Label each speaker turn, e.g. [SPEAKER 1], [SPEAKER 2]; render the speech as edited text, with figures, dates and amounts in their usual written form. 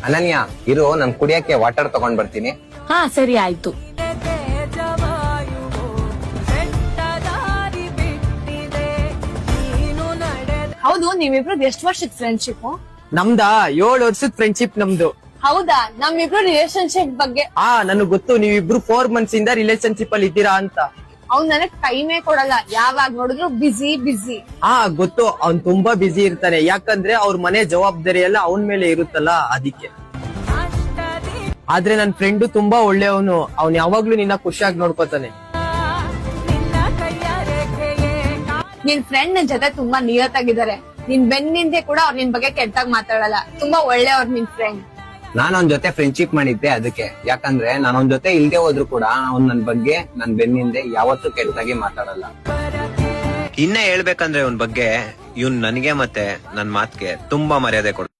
[SPEAKER 1] ಅನನ್ಯ ಇರು, ನನ್ ಕುಡಿಯಕ್ಕೆ ವಾಟರ್ ತಗೊಂಡ್ ಬರ್ತೀನಿ.
[SPEAKER 2] ಹಾ ಸರಿ ಆಯ್ತು. ಹೌದು, ನೀವಿಬ್ರು ಎಷ್ಟು ವರ್ಷದ ಫ್ರೆಂಡ್ಶಿಪ್?
[SPEAKER 3] ನಮ್ದಾ 7 ವರ್ಷದ ಫ್ರೆಂಡ್ಶಿಪ್ ನಮ್ದು.
[SPEAKER 2] ಹೌದಾ, ನಮ್ಮಿಬ್ರು ರಿಲೇಶನ್ಶಿಪ್ ಬಗ್ಗೆ
[SPEAKER 3] ನನಗ್ ಗೊತ್ತು, ನೀವಿಬ್ರು 4 months ಇಂದ ರಿಲೇಶನ್ಶಿಪ್ ಅಲ್ಲಿ ಇದ್ದೀರಾ ಅಂತ.
[SPEAKER 2] ಅವ್ನ್ ನನಗ್ ಟೈಮೇ ಕೊಡಲ್ಲ, ಯಾವಾಗ ನೋಡಿದ್ರು ಬಿಸಿ.
[SPEAKER 3] ಗೊತ್ತು, ಅವ್ನ್ ತುಂಬಾ ಬಿಸಿ ಇರ್ತಾನೆ. ಯಾಕಂದ್ರೆ ಅವ್ರ ಮನೆ ಜವಾಬ್ದಾರಿ ಎಲ್ಲ ಅವನ್ ಮೇಲೆ ಇರುತ್ತಲ್ಲ, ಅದಕ್ಕೆ. ಆದ್ರೆ ನನ್ ಫ್ರೆಂಡು ತುಂಬಾ ಒಳ್ಳೆಯವನು. ಅವ್ನ್ ಯಾವಾಗ್ಲೂ ನಿನ್ನ ಖುಷಿಯಾಗಿ ನೋಡ್ಕೋತಾನೆ.
[SPEAKER 2] ನಿನ್ ಫ್ರೆಂಡ್ ನನ್ ಜೊತೆ ತುಂಬಾ ನಿಯತ್ತಾಗಿದ್ದಾರೆ. ನಿನ್ ಬೆನ್ನಿಂದೆ ಕೂಡ ಅವ್ರ ನಿನ್ ಬಗ್ಗೆ ಕೆಟ್ಟಾಗ್ ಮಾತಾಡಲ್ಲ. ತುಂಬಾ ಒಳ್ಳೆಯವ್ರ ನಿನ್ ಫ್ರೆಂಡ್.
[SPEAKER 1] ನಾನ್ ಅವ್ನ್ ಜೊತೆ ಫ್ರೆಂಡ್ಶಿಪ್ ಮಾಡಿದ್ದೆ ಅದಕ್ಕೆ. ಯಾಕಂದ್ರೆ ನಾನು ಅವ್ನ್ ಜೊತೆ ಇಲ್ದೇ ಹೋದ್ರು ಕೂಡ ಅವ್ನ್ ನನ್ ಬಗ್ಗೆ ನನ್ ಬೆನ್ನಿಂದೆ ಯಾವತ್ತೂ ಕೆಟ್ಟದಾಗಿ ಮಾತಾಡಲ್ಲ. ಇನ್ನ ಹೇಳ್ಬೇಕಂದ್ರೆ ಅವ್ನ್ ಬಗ್ಗೆ ಇವ್ನ್ ನನಗೆ ಮತ್ತೆ ನನ್ ಮಾತ್ಗೆ ತುಂಬಾ ಮರ್ಯಾದೆ ಕೊಡ್ತಾನೆ.